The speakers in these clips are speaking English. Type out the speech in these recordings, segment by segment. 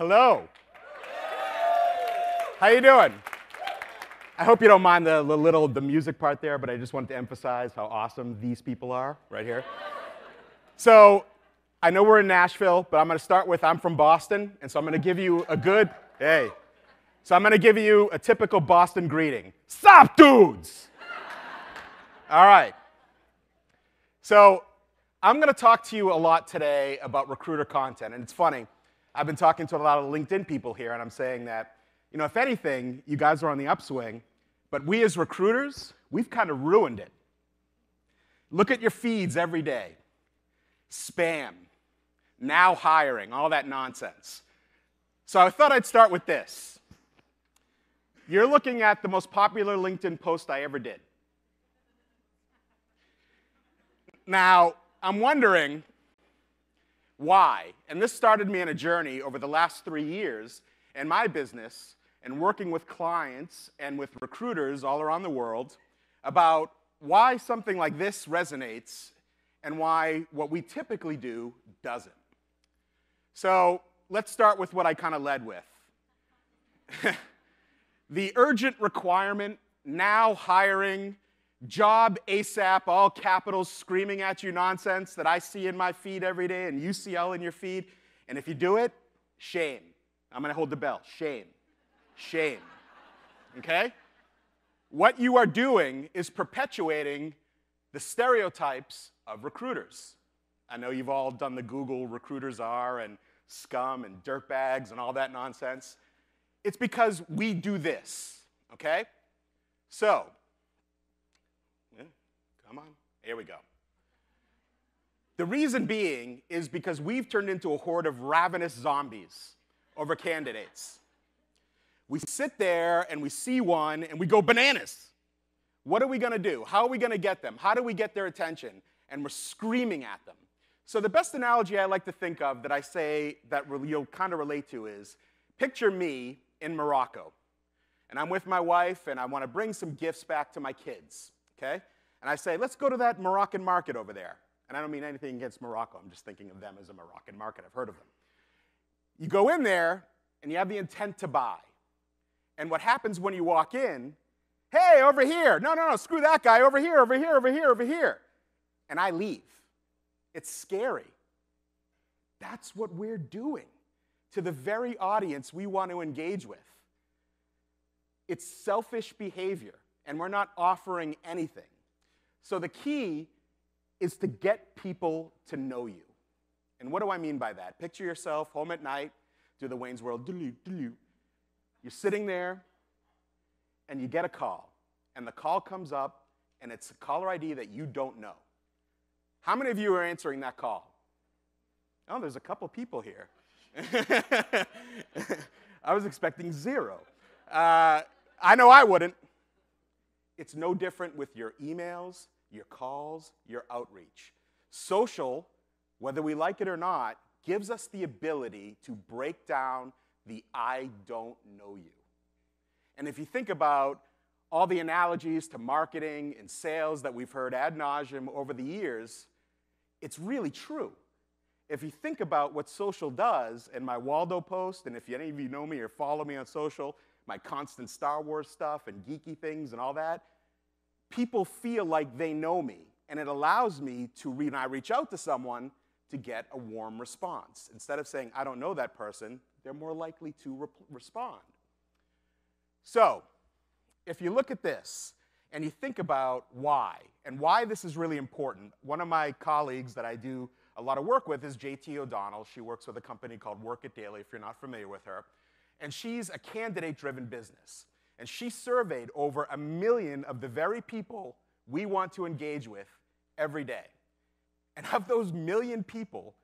Hello. How you doing? I hope you don't mind the music part there, but I just wanted to emphasize how awesome these people are right here. So I know we're in Nashville, but I'm going to start with I'm from Boston, and so I'm going to give you a good, hey. So I'm going to give you a typical Boston greeting. Sup, dudes? All right. So I'm going to talk to you a lot today about recruiter content, and it's funny. I've been talking to a lot of LinkedIn people here, and I'm saying that, you know, if anything, you guys are on the upswing, but we as recruiters, we've kind of ruined it. Look at your feeds every day. Spam, now hiring, all that nonsense. So I thought I'd start with this. You're looking at the most popular LinkedIn post I ever did. Now, I'm wondering why, and this started me on a journey over the last 3 years in my business and working with clients and with recruiters all around the world about why something like this resonates and why what we typically do doesn't. So let's start with what I kind of led with. The urgent requirement, now hiring, job ASAP, all capitals screaming at you nonsense that I see in my feed every day and you see all in your feed. And if you do it, shame. I'm going to hold the bell. Shame. Shame. Okay? What you are doing is perpetuating the stereotypes of recruiters. I know you've all done the Google recruiters are and scum and dirtbags and all that nonsense. It's because we do this, okay? So, come on, here we go. The reason being is because we've turned into a horde of ravenous zombies over candidates. We sit there and we see one and we go bananas. What are we going to do? How are we going to get them? How do we get their attention? And we're screaming at them. So the best analogy I like to think of that I say that you'll kind of relate to is, picture me in Morocco. And I'm with my wife and I want to bring some gifts back to my kids, okay? And I say, let's go to that Moroccan market over there. And I don't mean anything against Morocco. I'm just thinking of them as a Moroccan market. I've heard of them. You go in there and you have the intent to buy. And what happens when you walk in, hey, over here. No, screw that guy. Over here, over here, over here, over here. And I leave. It's scary. That's what we're doing to the very audience we want to engage with. It's selfish behavior, and we're not offering anything. So the key is to get people to know you. And what do I mean by that? Picture yourself home at night, do the Wayne's World, you're sitting there, and you get a call. And the call comes up, and it's a caller ID that you don't know. How many of you are answering that call? Oh, there's a couple people here. I was expecting 0. I know I wouldn't. It's no different with your emails, your calls, your outreach. Social, whether we like it or not, gives us the ability to break down the I don't know you. And if you think about all the analogies to marketing and sales that we've heard ad nauseum over the years, it's really true. If you think about what social does, and my Waldo post, and if any of you know me or follow me on social, my constant Star Wars stuff and geeky things and all that, people feel like they know me, and it allows me to, when I reach out to someone, to get a warm response. Instead of saying, I don't know that person, they're more likely to respond. So, if you look at this, and you think about why, and why this is really important, one of my colleagues that I do a lot of work with is JT O'Donnell. She works with a company called Work It Daily, if you're not familiar with her. And she's a candidate-driven business. And she surveyed over 1 million of the very people we want to engage with every day. And of those 1 million people,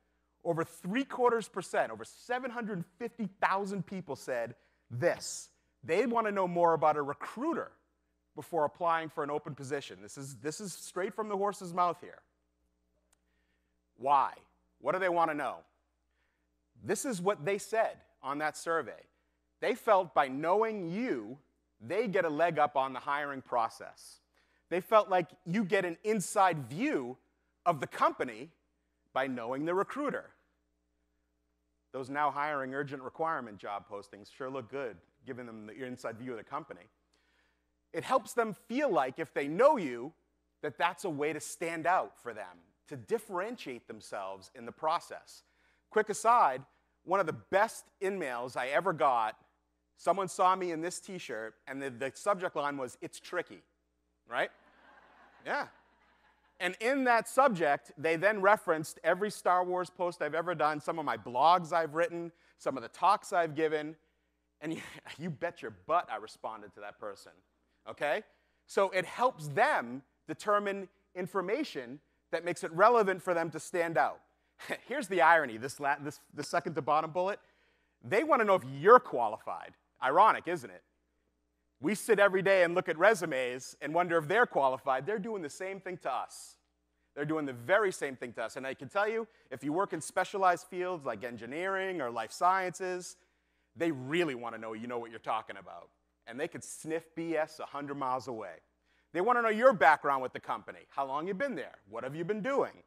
over 3/4%, over 750,000 people said this. They want to know more about a recruiter before applying for an open position. This is straight from the horse's mouth here. Why? What do they want to know? This is what they said on that survey. They felt by knowing you, they get a leg up on the hiring process. They felt like you get an inside view of the company by knowing the recruiter. Those now hiring urgent requirement job postings sure look good, giving them the inside view of the company. It helps them feel like, if they know you, that that's a way to stand out for them, to differentiate themselves in the process. Quick aside, one of the best emails I ever got, someone saw me in this t-shirt, and the subject line was, "It's tricky," right? Yeah. And in that subject, they then referenced every Star Wars post I've ever done, some of my blogs I've written, some of the talks I've given, and you bet your butt I responded to that person, okay? So it helps them determine information that makes it relevant for them to stand out. Here's the irony, the second to bottom bullet. They want to know if you're qualified. Ironic, isn't it? We sit every day and look at resumes and wonder if they're qualified. They're doing the same thing to us. They're doing the very same thing to us. And I can tell you, if you work in specialized fields like engineering or life sciences, they really want to know you know what you're talking about. And they could sniff BS 100 miles away. They want to know your background with the company. How long you've been there? What have you been doing?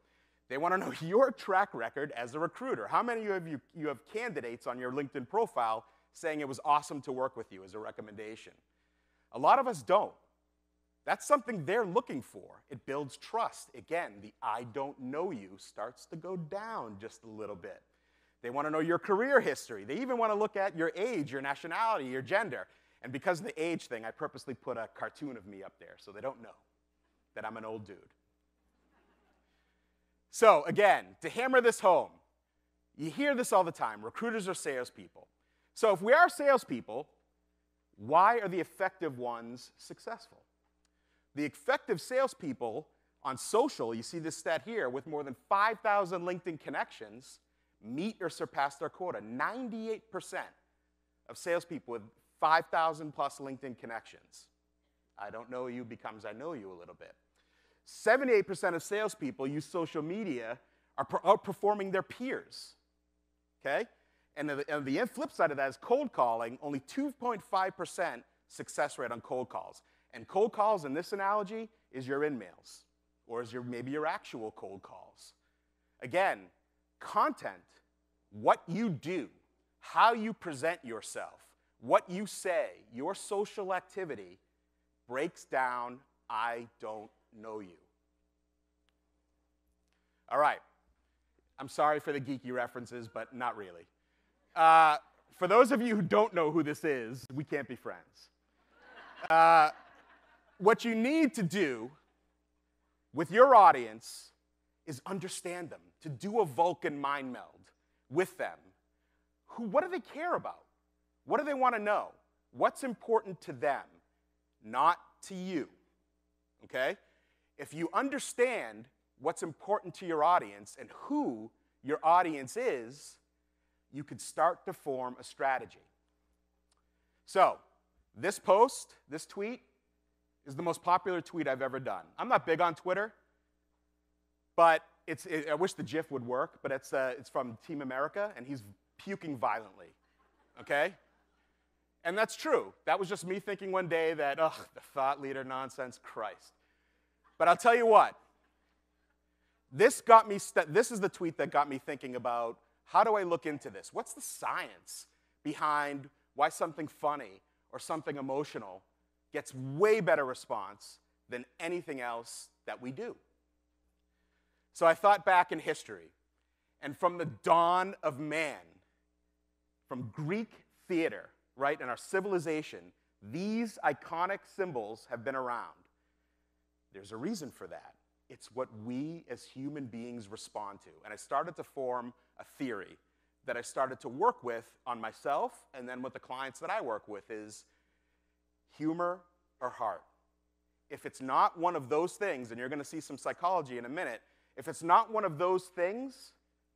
They want to know your track record as a recruiter. How many of you have candidates on your LinkedIn profile saying it was awesome to work with you as a recommendation? A lot of us don't. That's something they're looking for. It builds trust. Again, the "I don't know you" starts to go down just a little bit. They want to know your career history. They even want to look at your age, your nationality, your gender. And because of the age thing, I purposely put a cartoon of me up there so they don't know that I'm an old dude. So again, to hammer this home, you hear this all the time, recruiters are salespeople. So if we are salespeople, why are the effective ones successful? The effective salespeople on social, you see this stat here, with more than 5,000 LinkedIn connections, meet or surpass their quota. 98% of salespeople with 5,000 plus LinkedIn connections. I don't know you becomes I know you a little bit. 78% of salespeople use social media are outperforming their peers, okay? And the flip side of that is cold calling, only 2.5% success rate on cold calls. And cold calls in this analogy is your in-mails, or is maybe your actual cold calls. Again, content, what you do, how you present yourself, what you say, your social activity breaks down I don't know you. All right. I'm sorry for the geeky references, but not really. For those of you who don't know who this is, we can't be friends. What you need to do with your audience is understand them, to do a Vulcan mind meld with them. What do they care about? What do they want to know? What's important to them, not to you, okay? If you understand what's important to your audience and who your audience is, you could start to form a strategy. So, this post, this tweet, is the most popular tweet I've ever done. I'm not big on Twitter, but I wish the GIF would work, but it's from Team America, and he's puking violently, okay? And that's true. That was just me thinking one day that, ugh, the thought leader nonsense, Christ. But I'll tell you what, this is the tweet that got me thinking about, how do I look into this? What's the science behind why something funny or something emotional gets way better response than anything else that we do? So I thought back in history, and from the dawn of man, from Greek theater, right, in our civilization, these iconic symbols have been around. There's a reason for that. It's what we as human beings respond to. And I started to form a theory that I started to work with on myself and then with the clients that I work with is humor or heart. If it's not one of those things, and you're going to see some psychology in a minute, if it's not one of those things,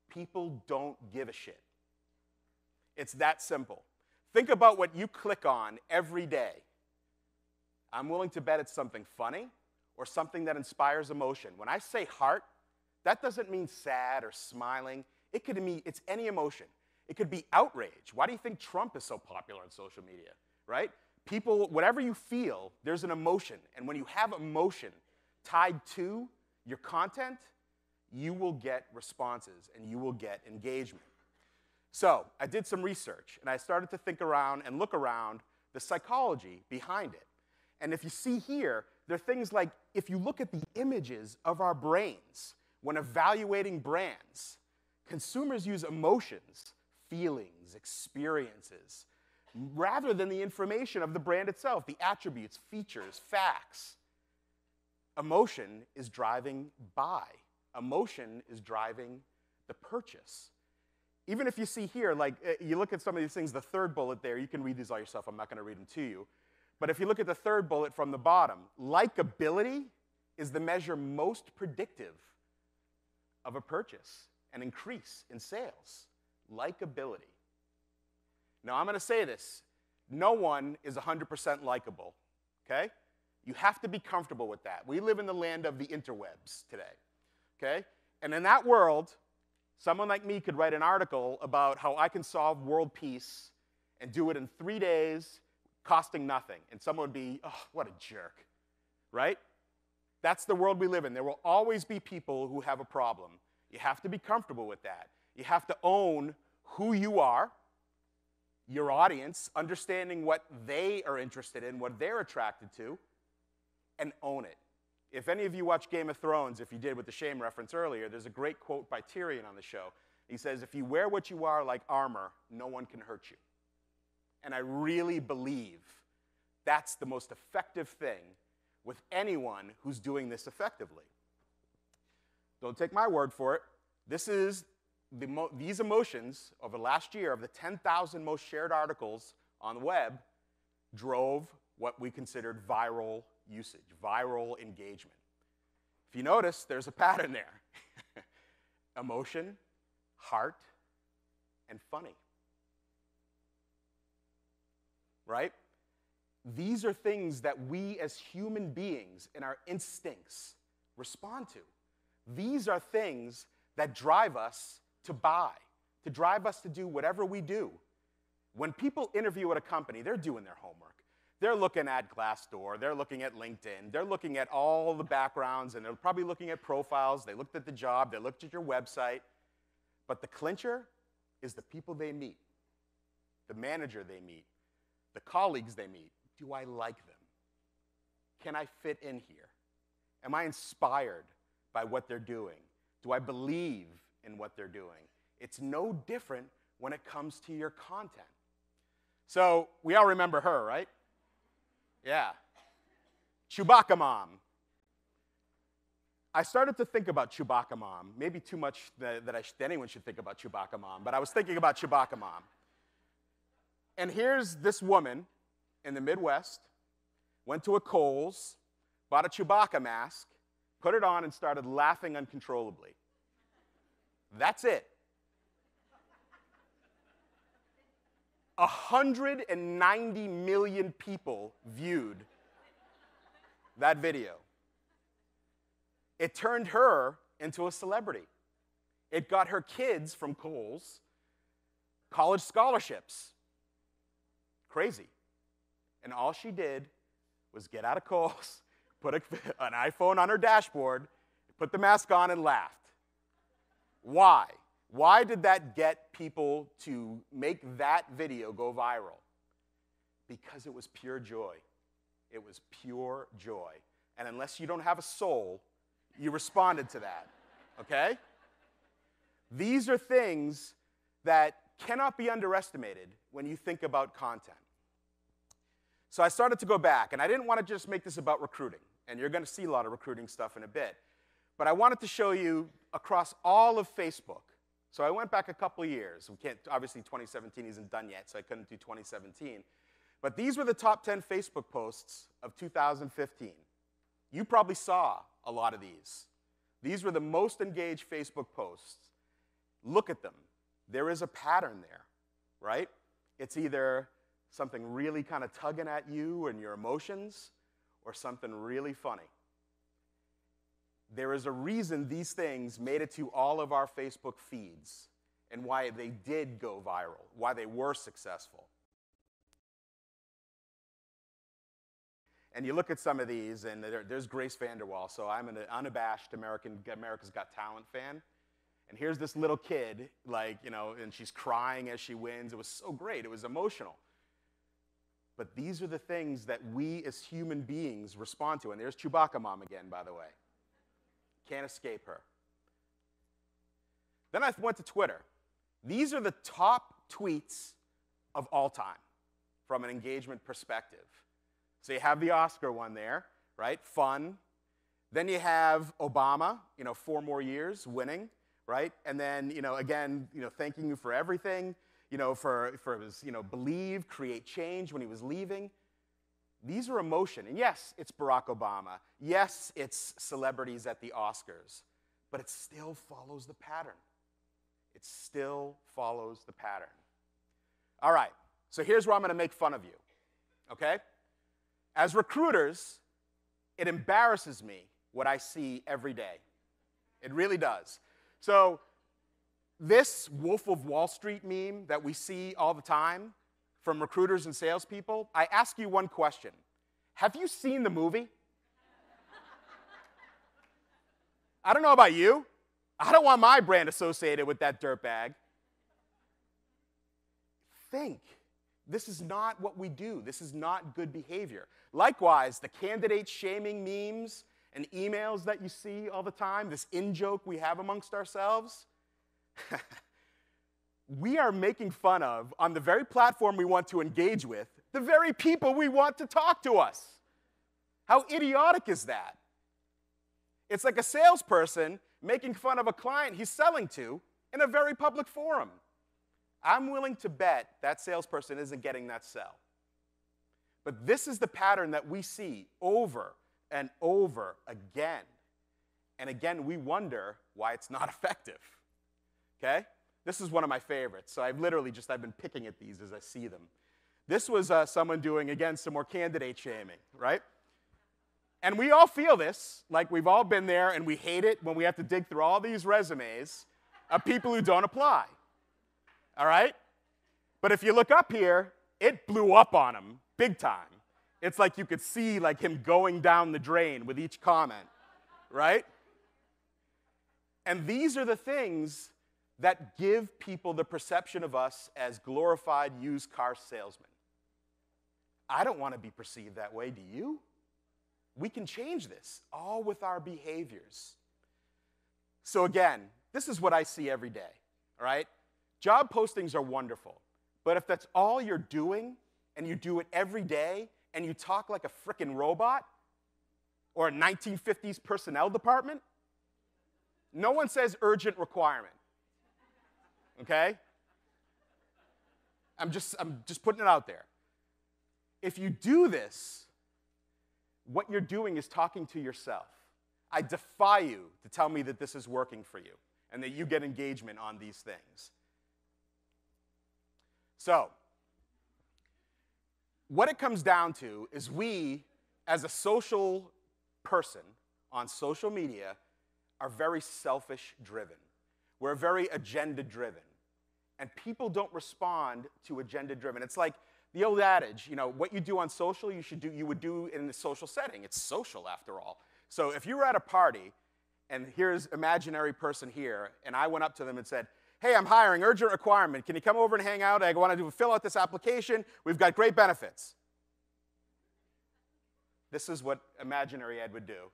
people don't give a shit. It's that simple. Think about what you click on every day. I'm willing to bet it's something funny or something that inspires emotion. When I say heart, that doesn't mean sad or smiling. It could mean it's any emotion. It could be outrage. Why do you think Trump is so popular on social media, right? People, whatever you feel, there's an emotion. And when you have emotion tied to your content, you will get responses and you will get engagement. So I did some research, and I started to think around and look around the psychology behind it. And if you see here, there are things like, if you look at the images of our brains when evaluating brands, consumers use emotions, feelings, experiences, rather than the information of the brand itself, the attributes, features, facts. Emotion is driving buy. Emotion is driving the purchase. Even if you see here, like you look at some of these things, the third bullet there, you can read these all yourself, I'm not going to read them to you. But if you look at the third bullet from the bottom, likability is the measure most predictive of a purchase, an increase in sales. Likability. Now, I'm going to say this. No one is 100% likable, okay? You have to be comfortable with that. We live in the land of the interwebs today, okay? And in that world, someone like me could write an article about how I can solve world peace and do it in 3 days, costing nothing. And someone would be, oh, what a jerk, right? That's the world we live in. There will always be people who have a problem. You have to be comfortable with that. You have to own who you are, your audience, understanding what they are interested in, what they're attracted to, and own it. If any of you watch Game of Thrones, if you did with the shame reference earlier, there's a great quote by Tyrion on the show. He says, if you wear what you are like armor, no one can hurt you. And I really believe that's the most effective thing with anyone who's doing this effectively. Don't take my word for it. This is these emotions over the last year of the 10,000 most shared articles on the web drove what we considered viral usage, viral engagement. If you notice, there's a pattern there. Emotion, heart, and funny. Right? These are things that we as human beings in our instincts respond to. These are things that drive us to buy, to drive us to do whatever we do. When people interview at a company, they're doing their homework. They're looking at Glassdoor, they're looking at LinkedIn, they're looking at all the backgrounds, and they're probably looking at profiles. They looked at the job, they looked at your website. But the clincher is the people they meet, the manager they meet, the colleagues they meet. Do I like them? Can I fit in here? Am I inspired by what they're doing? Do I believe in what they're doing? It's no different when it comes to your content. So we all remember her, right? Yeah. Chewbacca Mom. I started to think about Chewbacca Mom. Maybe too much that anyone should think about Chewbacca Mom, but I was thinking about Chewbacca Mom. And here's this woman in the Midwest, went to a Kohl's, bought a Chewbacca mask, put it on, and started laughing uncontrollably. That's it. 190 million people viewed that video. It turned her into a celebrity. It got her kids from Kohl's college scholarships. Crazy. And all she did was get out of Kohl's, put an iPhone on her dashboard, put the mask on, and laughed. Why? Why did that get people to make that video go viral? Because it was pure joy. It was pure joy. And unless you don't have a soul, you responded to that, okay? These are things that cannot be underestimated when you think about content. So I started to go back, and I didn't want to just make this about recruiting, and you're going to see a lot of recruiting stuff in a bit. But I wanted to show you across all of Facebook. So I went back a couple of years. We can't, obviously 2017 isn't done yet, so I couldn't do 2017. But these were the top 10 Facebook posts of 2015. You probably saw a lot of these. These were the most engaged Facebook posts. Look at them. There is a pattern there, right? It's either something really kind of tugging at you and your emotions, or something really funny. There is a reason these things made it to all of our Facebook feeds and why they did go viral, why they were successful. And you look at some of these, and there's Grace VanderWaal, so I'm an unabashed America's Got Talent fan. And here's this little kid, like, you know, and she's crying as she wins. It was so great. It was emotional. But these are the things that we as human beings respond to. And there's Chewbacca Mom again, by the way. Can't escape her. Then I went to Twitter. These are the top tweets of all time from an engagement perspective. So you have the Oscar one there, right? Fun. Then you have Obama, you know, 4 more years, winning, right? And then, you know, again, you know, thanking you for everything, you know, for his, you know, believe, create change when he was leaving. These are emotion. And yes, it's Barack Obama. Yes, it's celebrities at the Oscars. But it still follows the pattern. It still follows the pattern. All right, so here's where I'm going to make fun of you, okay? As recruiters, it embarrasses me what I see every day. It really does. So this Wolf of Wall Street meme that we see all the time from recruiters and salespeople, I ask you one question. Have you seen the movie? I don't know about you. I don't want my brand associated with that dirtbag. Think. This is not what we do. This is not good behavior. Likewise, the candidate shaming memes and emails that you see all the time, this in-joke we have amongst ourselves, we are making fun of, on the very platform we want to engage with, the very people we want to talk to us. How idiotic is that? It's like a salesperson making fun of a client he's selling to in a very public forum. I'm willing to bet that salesperson isn't getting that sell. But this is the pattern that we see over and over again. And again, we wonder why it's not effective. Okay? This is one of my favorites. So I've been picking at these as I see them. This was someone doing, again, some more candidate shaming, right? And we all feel this, like we've all been there, and we hate it when we have to dig through all these resumes of people who don't apply. All right? But if you look up here, it blew up on him big time. It's like you could see like him going down the drain with each comment, right? And these are the things that give people the perception of us as glorified used car salesmen. I don't want to be perceived that way, do you? We can change this, all with our behaviors. So again, this is what I see every day, all right? Job postings are wonderful, but if that's all you're doing, and you do it every day, and you talk like a frickin' robot, or a 1950s personnel department, no one says urgent requirement, okay? I'm just putting it out there. If you do this, what you're doing is talking to yourself. I defy you to tell me that this is working for you and that you get engagement on these things. So, what it comes down to is we, as a social person on social media, are very selfish-driven. We're very agenda-driven. And people don't respond to agenda-driven. It's like the old adage, you know, what you do on social, you would do in a social setting. It's social, after all. So if you were at a party, and here's imaginary person here, and I went up to them and said, hey, I'm hiring, urgent requirement. Can you come over and hang out? I want to fill out this application. We've got great benefits. This is what imaginary Ed would do.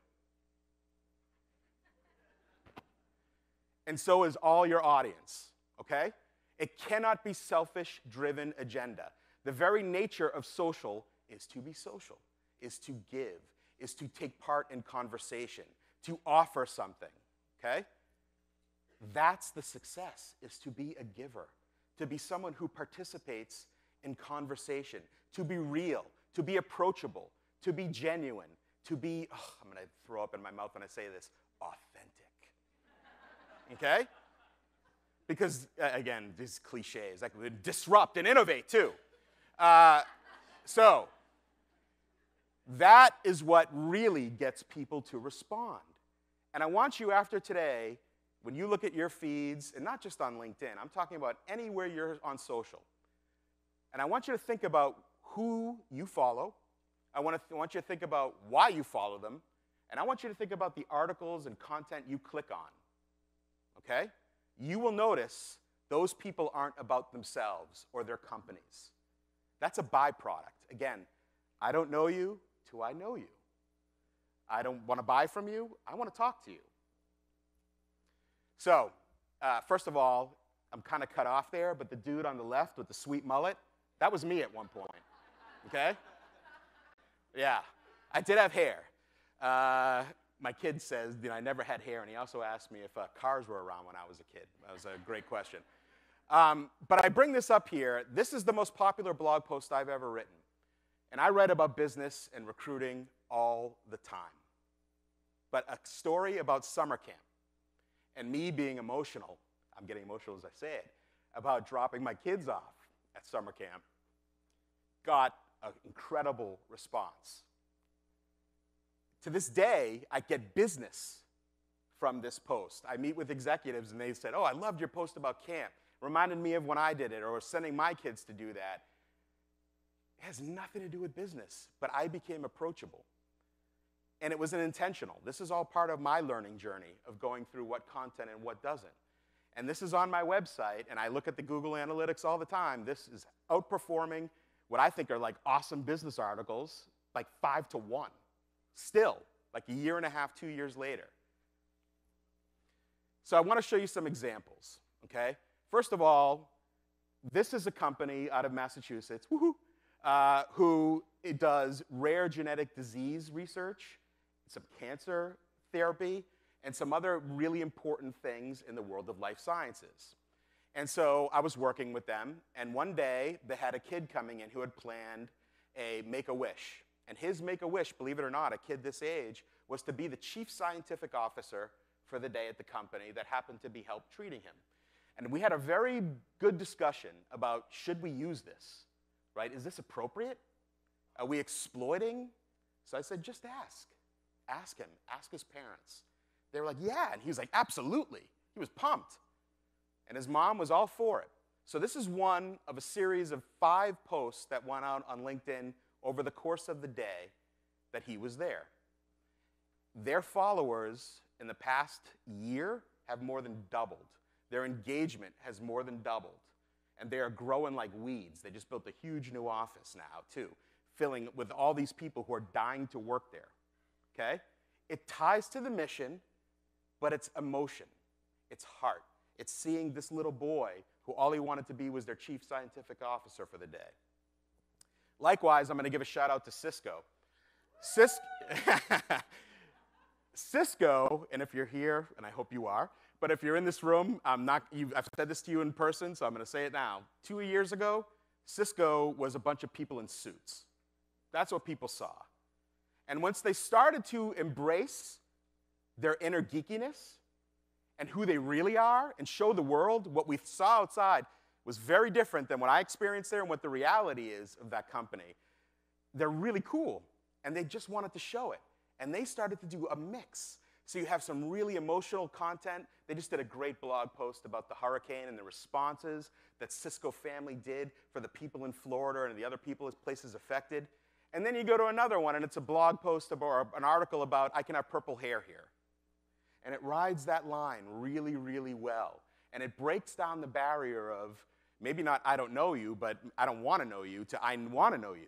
And so is all your audience, okay? It cannot be selfish-driven agenda. The very nature of social is to be social, is to give, is to take part in conversation, to offer something, okay? That's the success, is to be a giver, to be someone who participates in conversation, to be real, to be approachable, to be genuine, to be, I'm going to throw up in my mouth when I say this, authentic, okay? Because, again, these cliches, like disrupt and innovate, too. So that is what really gets people to respond. And I want you, after today, when you look at your feeds, and not just on LinkedIn, I'm talking about anywhere you're on social, and I want you to think about who you follow. I want you to think about why you follow them, and I want you to think about the articles and content you click on, okay? you will notice those people aren't about themselves or their companies. That's a byproduct. Again, I don't know you till I know you. I don't want to buy from you. I want to talk to you. So, first of all, I'm kind of cut off there, but the dude on the left with the sweet mullet, that was me at one point, okay? Yeah, I did have hair. My kid says, I never had hair, and he also asked me if cars were around when I was a kid. That was a great question. But I bring this up here. This is the most popular blog post I've ever written. And I write about business and recruiting all the time. But a story about summer camp and me being emotional, I'm getting emotional as I say it, about dropping my kids off at summer camp, got an incredible response. To this day, I get business from this post. I meet with executives and they said, oh, I loved your post about camp. Reminded me of when I did it, or sending my kids to do that. It has nothing to do with business, but I became approachable. And it was intentional. This is all part of my learning journey of going through what content and what doesn't. And this is on my website, and I look at the Google Analytics all the time. This is outperforming what I think are like awesome business articles, like 5-to-1. Still, like a year and a half, 2 years later. So I want to show you some examples, okay? First of all, this is a company out of Massachusetts, who does rare genetic disease research, some cancer therapy, and some other really important things in the world of life sciences. And so I was working with them, and one day they had a kid coming in who had planned a Make-A-Wish. And his Make-A-Wish, believe it or not, a kid this age, was to be the chief scientific officer for the day at the company that happened to be help treating him. And we had a very good discussion about, should we use this, right? Is this appropriate? Are we exploiting? So I said, just ask. Ask him. Ask his parents. They were like, yeah. And he was like, absolutely. He was pumped. And his mom was all for it. So this is one of a series of 5 posts that went out on LinkedIn over the course of the day that he was there. Their followers in the past year have more than doubled. Their engagement has more than doubled. And they are growing like weeds. They just built a huge new office now, too, filling with all these people who are dying to work there, okay? It ties to the mission, but it's emotion. It's heart. It's seeing this little boy who all he wanted to be was their chief scientific officer for the day. Likewise, I'm going to give a shout out to Cisco. Cisco, and if you're here, and I hope you are, but if you're in this room, I've said this to you in person, so I'm going to say it now. 2 years ago, Cisco was a bunch of people in suits. That's what people saw. And once they started to embrace their inner geekiness and who they really are and show the world what we saw outside was very different than what I experienced there and what the reality is of that company. They're really cool, and they just wanted to show it. And they started to do a mix. So you have some really emotional content. They just did a great blog post about the hurricane and the responses that Cisco family did for the people in Florida and the other places affected. And then you go to another one, and it's a blog post or an article about, I can have purple hair here. And it rides that line really, really well. And it breaks down the barrier of maybe not I don't know you, but I don't want to know you, to I want to know you,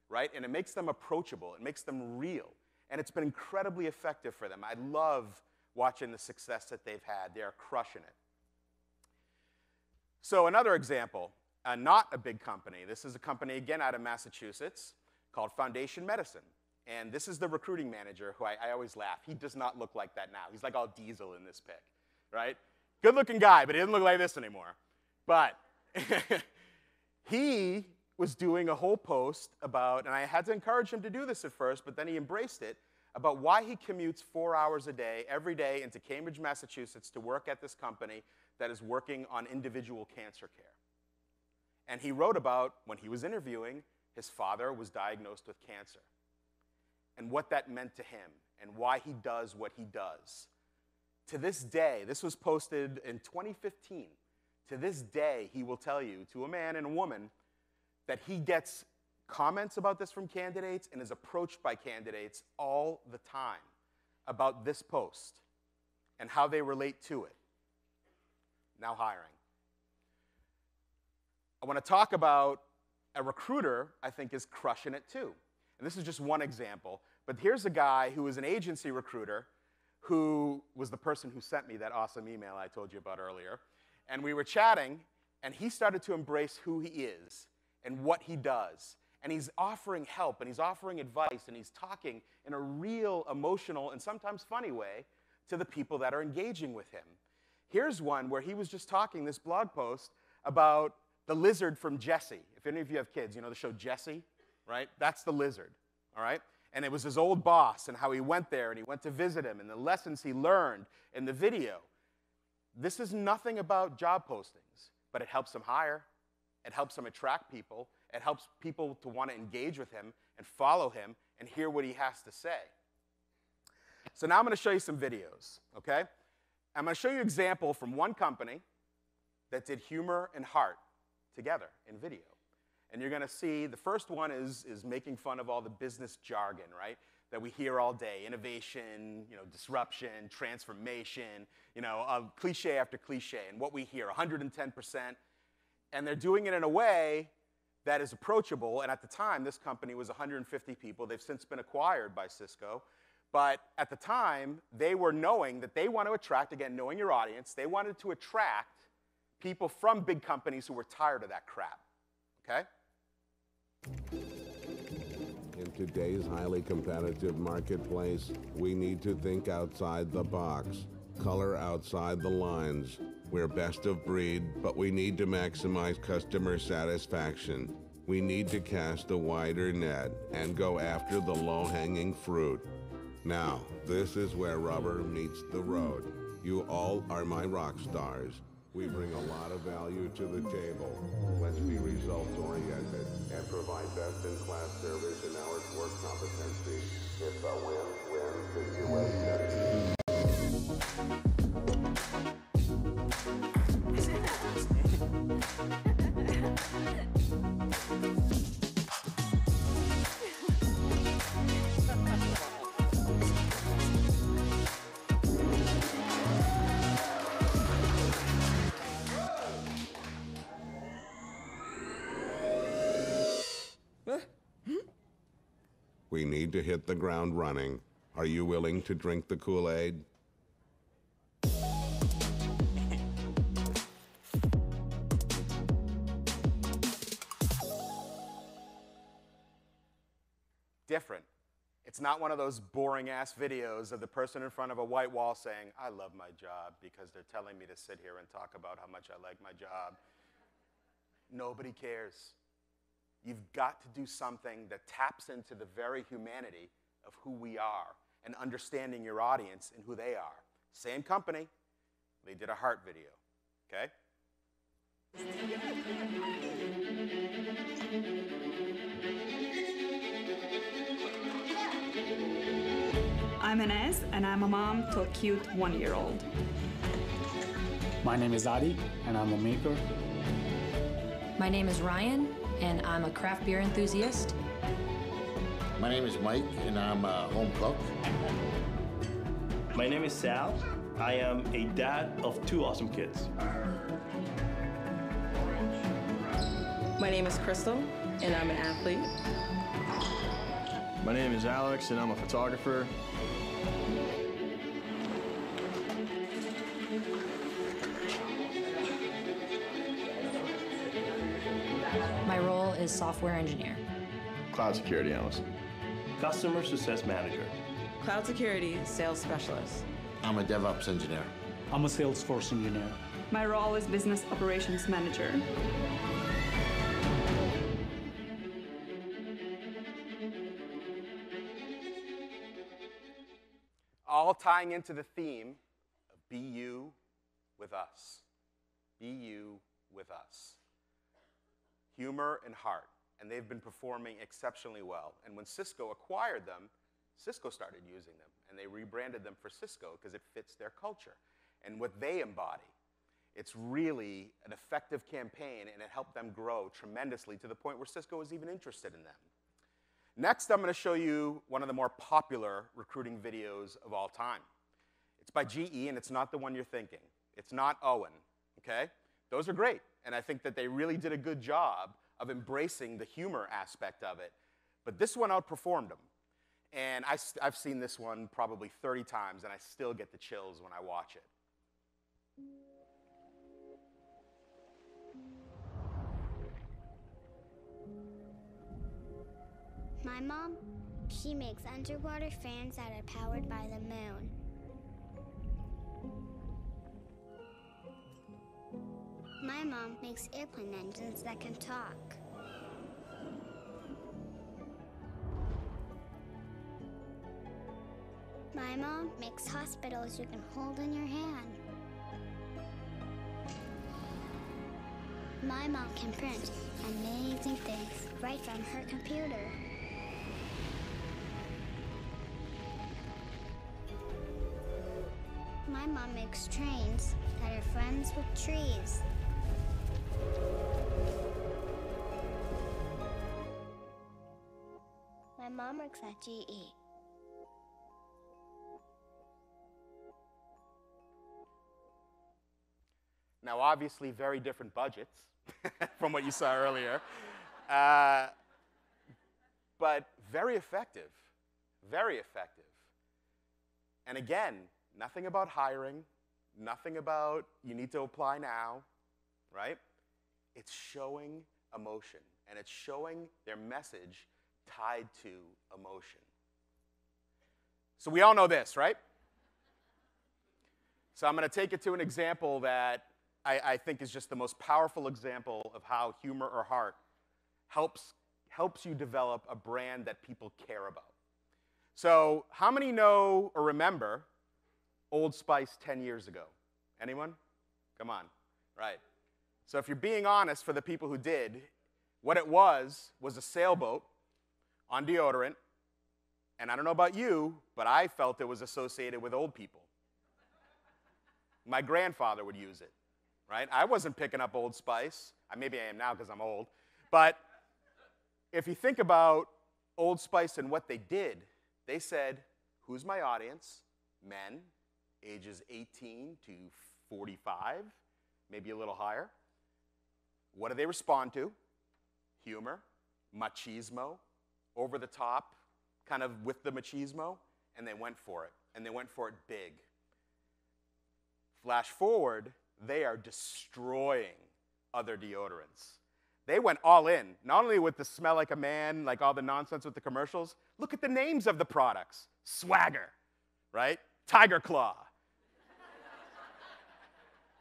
right? And it makes them approachable. It makes them real. And it's been incredibly effective for them. I love watching the success that they've had. They are crushing it. So another example, not a big company. This is a company, again, out of Massachusetts called Foundation Medicine. And this is the recruiting manager who I always laugh. He does not look like that now. He's like all diesel in this pic, right? Good-looking guy, but he doesn't look like this anymore. But he was doing a whole post about, and I had to encourage him to do this at first, but then he embraced it, about why he commutes 4 hours a day, every day, into Cambridge, Massachusetts to work at this company that is working on individual cancer care. And he wrote about when he was interviewing, his father was diagnosed with cancer, and what that meant to him, and why he does what he does. To this day, this was posted in 2015, to this day, he will tell you, to a man and a woman, that he gets comments about this from candidates and is approached by candidates all the time about this post and how they relate to it. now hiring. I want to talk about a recruiter I think is crushing it too. And this is just one example, but here's a guy who is an agency recruiter who was the person who sent me that awesome email I told you about earlier. And we were chatting, and he started to embrace who he is and what he does. And he's offering help, and he's offering advice, and he's talking in a real emotional and sometimes funny way to the people that are engaging with him. Here's one where he was just talking, this blog post, about the lizard from Jessie. If any of you have kids, you know the show Jessie, right? That's the lizard, all right? And it was his old boss and how he went there and he went to visit him and the lessons he learned in the video. This is nothing about job postings, but it helps him hire. It helps him attract people. It helps people to want to engage with him and follow him and hear what he has to say. So now I'm going to show you some videos, okay? I'm going to show you an example from one company that did humor and heart together in video. And you're going to see the first one is making fun of all the business jargon, right, that we hear all day. Innovation, disruption, transformation, cliche after cliche. And what we hear, 110%. And they're doing it in a way that is approachable. And at the time, this company was 150 people. They've since been acquired by Cisco. But at the time, they were knowing that they want to attract, again, knowing your audience, they wanted to attract people from big companies who were tired of that crap, okay? In today's highly competitive marketplace, we need to think outside the box, color outside the lines. We're best of breed, but we need to maximize customer satisfaction. We need to cast a wider net and go after the low-hanging fruit. Now, this is where rubber meets the road. You all are my rock stars. We bring a lot of value to the table. Let's be results-oriented and provide best-in-class service in our work competency. It's a win-win situation. We need to hit the ground running. Are you willing to drink the Kool-Aid? Different. It's not one of those boring-ass videos of the person in front of a white wall saying, I love my job because they're telling me to sit here and talk about how much I like my job. Nobody cares. You've got to do something that taps into the very humanity of who we are and understanding your audience and who they are. Same company, they did a heart video, okay? I'm Ines, and I'm a mom to a cute 1-year-old. My name is Adi, and I'm a maker. My name is Ryan, and I'm a craft beer enthusiast. My name is Mike, and I'm a home cook. My name is Sal. I am a dad of 2 awesome kids. My name is Crystal, and I'm an athlete. My name is Alex, and I'm a photographer. My role is software engineer. Cloud security analyst. Customer success manager. Cloud security sales specialist. I'm a DevOps engineer. I'm a Salesforce engineer. My role is business operations manager. All tying into the theme of be you with us. Be you with us. Humor and heart. And they've been performing exceptionally well. And when Cisco acquired them, Cisco started using them. And they rebranded them for Cisco because it fits their culture and what they embody. It's really an effective campaign, and it helped them grow tremendously to the point where Cisco was even interested in them. Next, I'm going to show you one of the more popular recruiting videos of all time. It's by GE, and it's not the one you're thinking. It's not Owen, okay? Those are great, and I think that they really did a good job of embracing the humor aspect of it. But this one outperformed them. And I've seen this one probably 30 times, and I still get the chills when I watch it. My mom, she makes underwater fans that are powered by the moon. My mom makes airplane engines that can talk. My mom makes hospitals you can hold in your hand. My mom can print amazing things right from her computer. My mom makes trains that are friends with trees. My mom works at GE. Now, obviously, very different budgets from what you saw earlier, but very effective, very effective. And again, nothing about hiring, nothing about you need to apply now, right? It's showing emotion, and it's showing their message tied to emotion. So we all know this, right? So I'm going to take it to an example that I think is just the most powerful example of how humor or heart helps you develop a brand that people care about. So how many know or remember Old Spice 10 years ago? Anyone? Come on. Right. So if you're being honest, for the people who did, what it was a sailboat on deodorant. And I don't know about you, but I felt it was associated with old people. My grandfather would use it. Right? I wasn't picking up Old Spice. Maybe I am now because I'm old. But if you think about Old Spice and what they did, they said, who's my audience? Men, ages 18 to 45, maybe a little higher. What do they respond to? Humor, machismo, over the top, kind of with the machismo, and they went for it. And they went for it big. Flash forward, they are destroying other deodorants. They went all in, not only with the smell like a man, like all the nonsense with the commercials. Look at the names of the products. Swagger, right? Tiger Claw.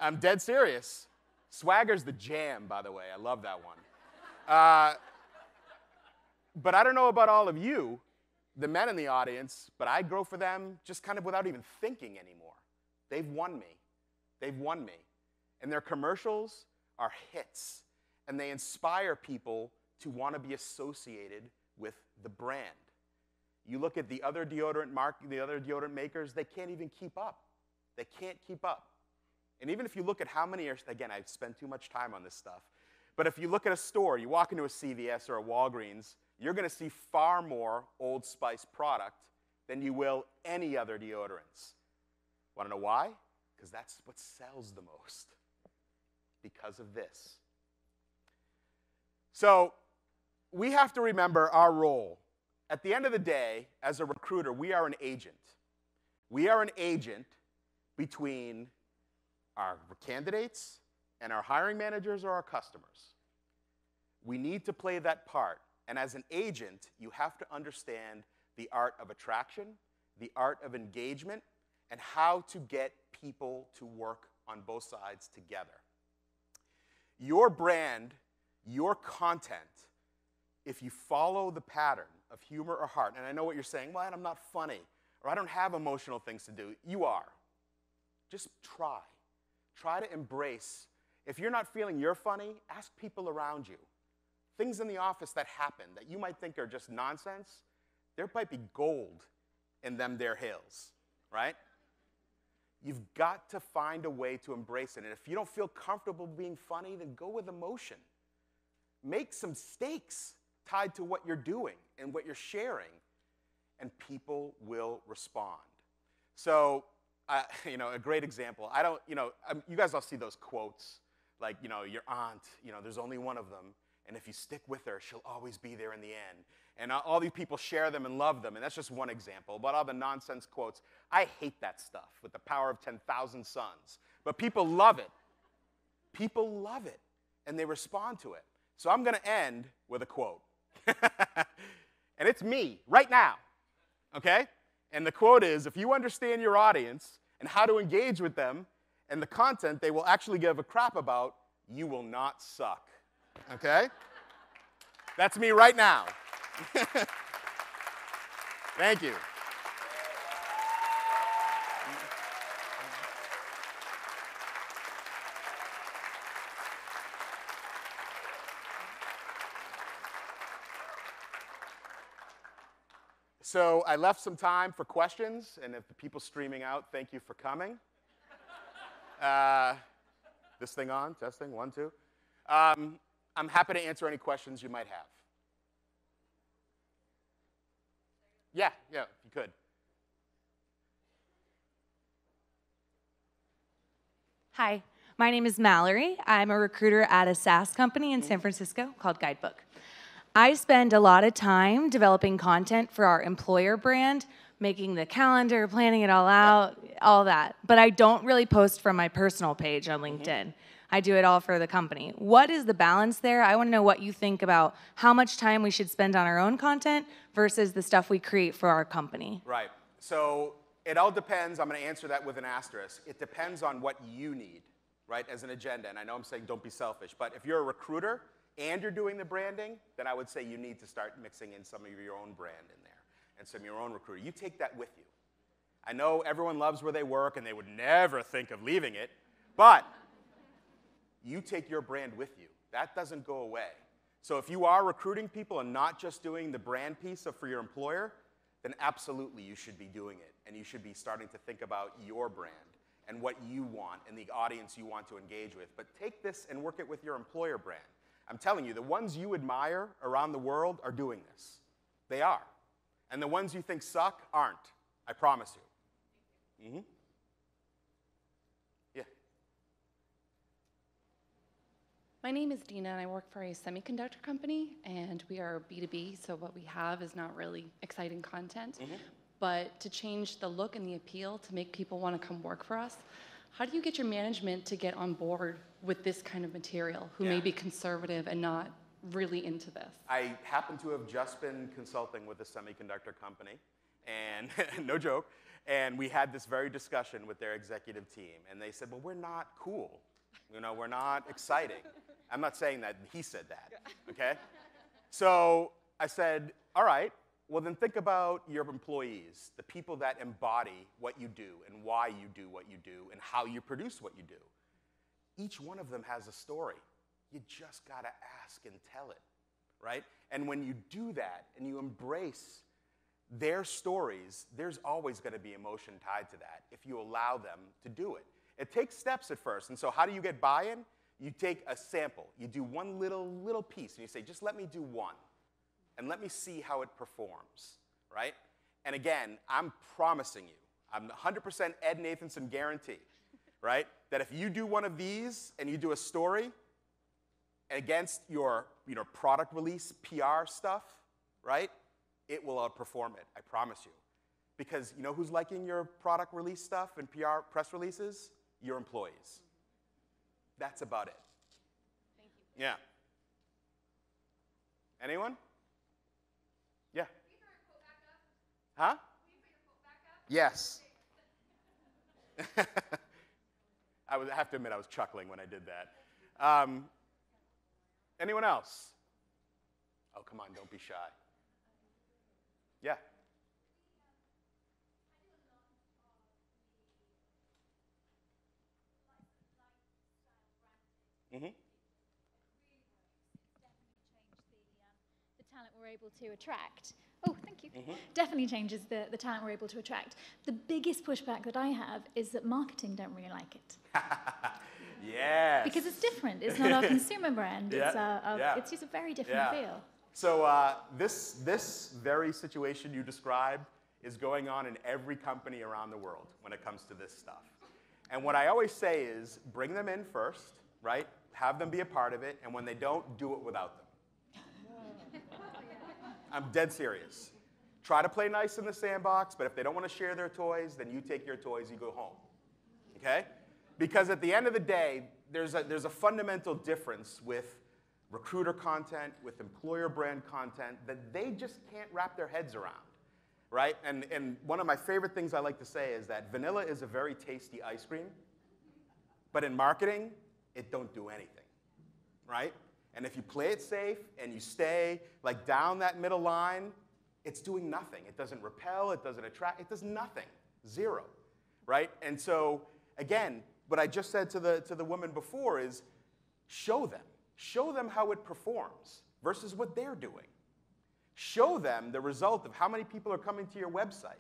I'm dead serious. Swagger's the jam, by the way. I love that one. But I don't know about all of you, the men in the audience, but I go for them just kind of without even thinking anymore. They've won me. They've won me. And their commercials are hits, and they inspire people to want to be associated with the brand. You look at the other deodorant makers, they can't even keep up. They can't keep up. And even if you look at how many are, again, I spend too much time on this stuff, but if you look at a store, you walk into a CVS or a Walgreens, you're going to see far more Old Spice product than you will any other deodorants. Want to know why? Because that's what sells the most. Because of this. So we have to remember our role. At the end of the day, as a recruiter, we are an agent. We are an agent between our candidates and our hiring managers or our customers. We need to play that part. And as an agent, you have to understand the art of attraction, the art of engagement, and how to get people to work on both sides together. Your brand, your content, if you follow the pattern of humor or heart, and I know what you're saying, well, I'm not funny, or I don't have emotional things to do. You are. Just try. Try to embrace. If you're not feeling you're funny, ask people around you. Things in the office that happen that you might think are just nonsense, there might be gold in them there hills, right? You've got to find a way to embrace it. And if you don't feel comfortable being funny, then go with emotion. Make some stakes tied to what you're doing and what you're sharing, and people will respond. So you know, a great example. I don't, you know, you guys all see those quotes, like, you know, your aunt, you know, there's only one of them, and if you stick with her, she'll always be there in the end. And all these people share them and love them, and that's just one example. But all the nonsense quotes, I hate that stuff with the power of 10,000 suns. But people love it. People love it, and they respond to it. So I'm going to end with a quote. And it's me, right now, okay? And the quote is, if you understand your audience and how to engage with them and the content they will actually give a crap about, you will not suck, okay? That's me right now. Thank you. So I left some time for questions, and if the people streaming out, thank you for coming. This thing on? Testing? 1, 2. I'm happy to answer any questions you might have. Yeah, if you could. Hi, my name is Mallory. I'm a recruiter at a SaaS company in San Francisco called Guidebook. I spend a lot of time developing content for our employer brand, making the calendar, planning it all out, all that. But I don't really post from my personal page on LinkedIn. I do it all for the company. What is the balance there? I want to know what you think about how much time we should spend on our own content versus the stuff we create for our company. Right. So it all depends. I'm going to answer that with an asterisk. It depends on what you need, right, as an agenda. And I know I'm saying don't be selfish. But if you're a recruiter and you're doing the branding, then I would say you need to start mixing in some of your own brand in there and some of your own recruiter. You take that with you. I know everyone loves where they work, and they would never think of leaving it. But you take your brand with you. That doesn't go away. So if you are recruiting people and not just doing the brand piece for your employer, then absolutely you should be doing it. And you should be starting to think about your brand and what you want and the audience you want to engage with. But take this and work it with your employer brand. I'm telling you, the ones you admire around the world are doing this. They are. And the ones you think suck aren't. I promise you. Mm-hmm. Yeah. My name is Dina, and I work for a semiconductor company, and we are B2B, so what we have is not really exciting content. Mm-hmm. But to change the look and the appeal to make people want to come work for us, how do you get your management to get on board with this kind of material, who may be conservative and not really into this? I happen to have just been consulting with a semiconductor company, and no joke, and we had this very discussion with their executive team, and they said, well, we're not cool. You know, we're not exciting. I'm not saying that, he said that, okay? So I said, all right, well then think about your employees, the people that embody what you do and why you do what you do and how you produce what you do. Each one of them has a story. You just gotta ask and tell it, right? And when you do that and you embrace their stories, there's always gonna be emotion tied to that if you allow them to do it. It takes steps at first, and so how do you get buy-in? You take a sample. You do one little piece, and you say, just let me do one, and let me see how it performs, right? And again, I'm promising you, I'm 100% Ed Nathanson guarantee, right, that if you do one of these and you do a story against your product release PR stuff, right, it will outperform it, I promise you. Because you know who's liking your product release stuff and PR press releases? Your employees. That's about it. Thank you. Yeah. Anyone? Yeah. Huh? Yes. I have to admit I was chuckling when I did that. Anyone else? Oh, come on, don't be shy. Yeah. Mm-hmm. The talent we're able to attract. Oh, thank you. Mm-hmm. Definitely changes the talent we're able to attract. The biggest pushback that I have is that marketing don't really like it. Yes. Because it's different. It's not our consumer brand. It's just a very different feel. So this very situation you described is going on in every company around the world when it comes to this stuff. And what I always say is bring them in first, right? Have them be a part of it, and when they don't, do it without them. I'm dead serious. Try to play nice in the sandbox, but if they don't want to share their toys, then you take your toys, you go home. Okay? Because at the end of the day, there's a fundamental difference with recruiter content, with employer brand content that they just can't wrap their heads around, right? And one of my favorite things I like to say is that vanilla is a very tasty ice cream, but in marketing, it don't do anything, right? And if you play it safe and you stay like down that middle line, it's doing nothing. It doesn't repel, it doesn't attract, it does nothing, zero, right? And so, again, what I just said to the woman before is show them how it performs versus what they're doing. Show them the result of how many people are coming to your website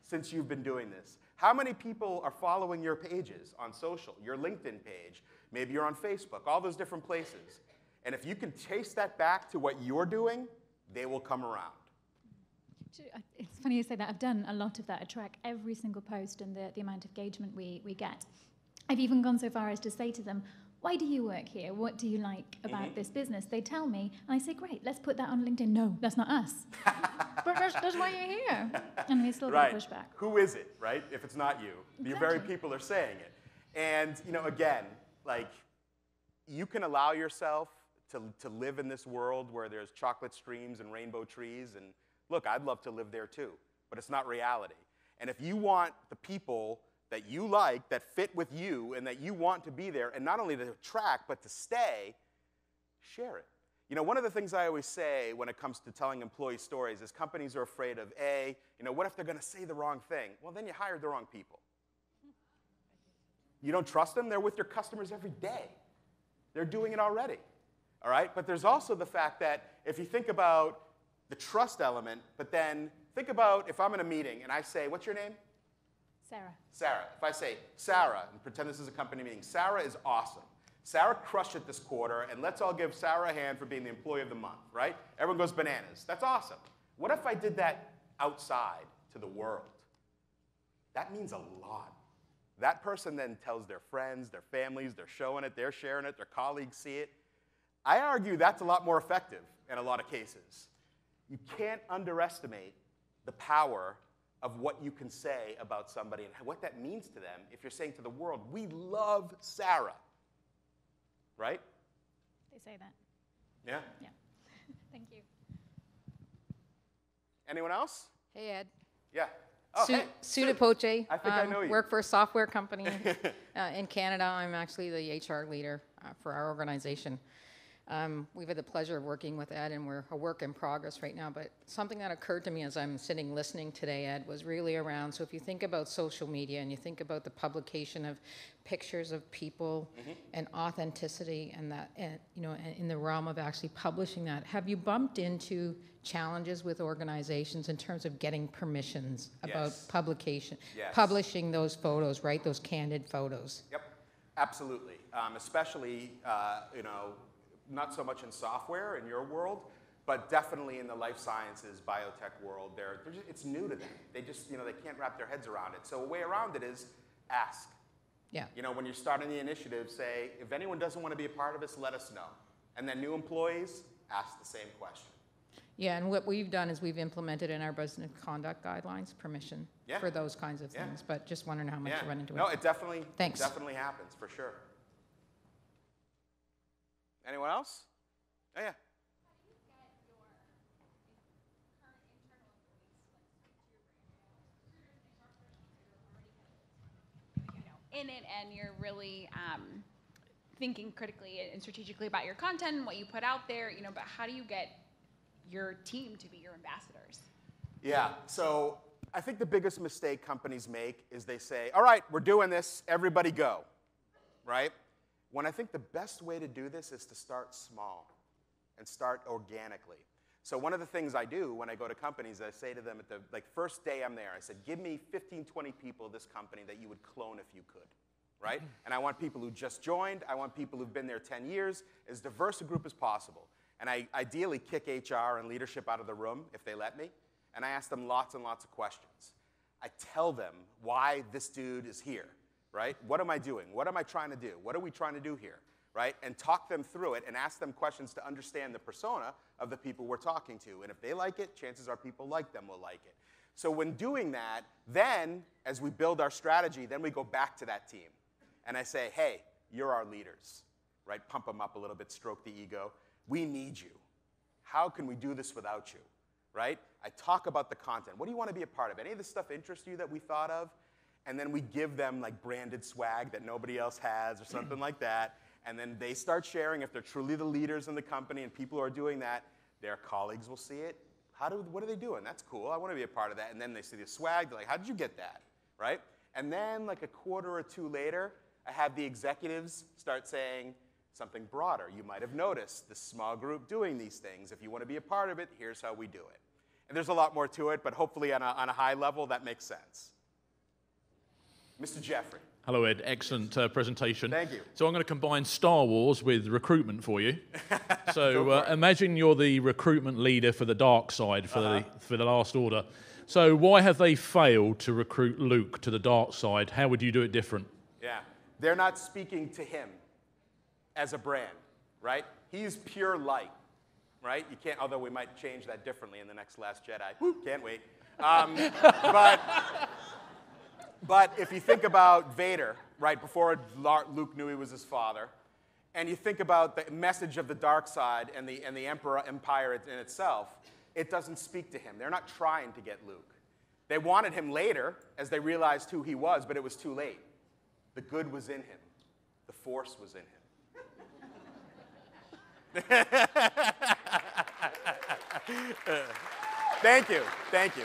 since you've been doing this. How many people are following your pages on social, your LinkedIn page, maybe you're on Facebook, all those different places. And if you can trace that back to what you're doing, they will come around. It's funny you say that. I've done a lot of that. I track every single post and the amount of engagement we get. I've even gone so far as to say to them, why do you work here? What do you like about this business? They tell me, and I say, great, let's put that on LinkedIn. No, that's not us. But that's why you're here. And we still get pushback. Who is it, right, if it's not you? Exactly. The very people are saying it. And, again, like, you can allow yourself to live in this world where there's chocolate streams and rainbow trees. And look, I'd love to live there too, but it's not reality. And if you want the people that you like, that fit with you, and that you want to be there, and not only to attract, but to stay, share it. One of the things I always say when it comes to telling employee stories is companies are afraid of, what if they're going to say the wrong thing? Well, then you hired the wrong people. You don't trust them? They're with your customers every day. They're doing it already. All right? But there's also the fact that if you think about the trust element, but then think about if I'm in a meeting and I say, what's your name? Sarah. Sarah. If I say Sarah, and pretend this is a company meeting, Sarah is awesome. Sarah crushed it this quarter, and let's all give Sarah a hand for being the employee of the month, right? Everyone goes bananas. That's awesome. What if I did that outside to the world? That means a lot. That person then tells their friends, their families, they're showing it, they're sharing it, their colleagues see it. I argue that's a lot more effective in a lot of cases. You can't underestimate the power of what you can say about somebody and what that means to them if you're saying to the world, we love Sarah. Right? They say that. Yeah? Yeah. Thank you. Anyone else? Hey, Ed. Yeah. Oh, hey. Sue Poche. I think I know you. Work for a software company in Canada. I'm actually the HR leader for our organization. We've had the pleasure of working with Ed, and we're a work in progress right now. But something that occurred to me as I'm sitting listening today, Ed, was really around, so if you think about social media and you think about the publication of pictures of people and authenticity and that, and, in the realm of actually publishing that, have you bumped into challenges with organizations in terms of getting permissions about publication, publishing those photos, right, those candid photos? Yep, absolutely. Especially, not so much in software in your world, but definitely in the life sciences, biotech world. It's new to them. They just, they can't wrap their heads around it. So a way around it is ask. Yeah. When you're starting the initiative, say, if anyone doesn't want to be a part of this, let us know. And then new employees, ask the same question. Yeah, and what we've done is we've implemented in our business conduct guidelines permission for those kinds of things, but just wondering how much you run into it. No, it definitely happens, for sure. Anyone else? Oh, yeah. In it, and you're really thinking critically and strategically about your content and what you put out there, but how do you get your team to be your ambassadors? Yeah, so I think the biggest mistake companies make is they say, all right, we're doing this, everybody go, right? When I think the best way to do this is to start small and start organically. So one of the things I do when I go to companies, I say to them at the first day I'm there, I said, give me 15, 20 people of this company that you would clone if you could, right? And I want people who just joined. I want people who've been there 10 years, as diverse a group as possible. And I ideally kick HR and leadership out of the room if they let me. and I ask them lots and lots of questions. I tell them why this dude is here, right? What am I doing? What am I trying to do? What are we trying to do here, right? And talk them through it and ask them questions to understand the persona of the people we're talking to. And if they like it, chances are people like them will like it. So when doing that, then as we build our strategy, then we go back to that team. And I say, hey, you're our leaders, right? Pump them up a little bit, stroke the ego. We need you. How can we do this without you, right? I talk about the content. What do you want to be a part of? Any of this stuff interest you that we thought of? And then we give them like branded swag that nobody else has or something like that. And then they start sharing. If they're truly the leaders in the company and people who are doing that, their colleagues will see it. What are they doing? That's cool. I want to be a part of that. And then they see the swag. They're like, how did you get that, right? And then like a quarter or two later, I have the executives start saying something broader. You might have noticed this small group doing these things. If you want to be a part of it, here's how we do it. And there's a lot more to it, but hopefully on a high level, that makes sense. Mr. Jeffrey. Hello, Ed. Excellent presentation. Thank you. So I'm going to combine Star Wars with recruitment for you. So imagine you're the recruitment leader for the dark side, for the Last Order. So why have they failed to recruit Luke to the dark side? How would you do it different? Yeah. They're not speaking to him as a brand, right? He's pure light, right? You can't, although we might change that differently in the next Last Jedi. Woo, can't wait. But if you think about Vader, right, before Luke knew he was his father, and you think about the message of the dark side and the empire in itself, it doesn't speak to him. They're not trying to get Luke. They wanted him later as they realized who he was, but it was too late. The good was in him. The Force was in him. Thank you. Thank you.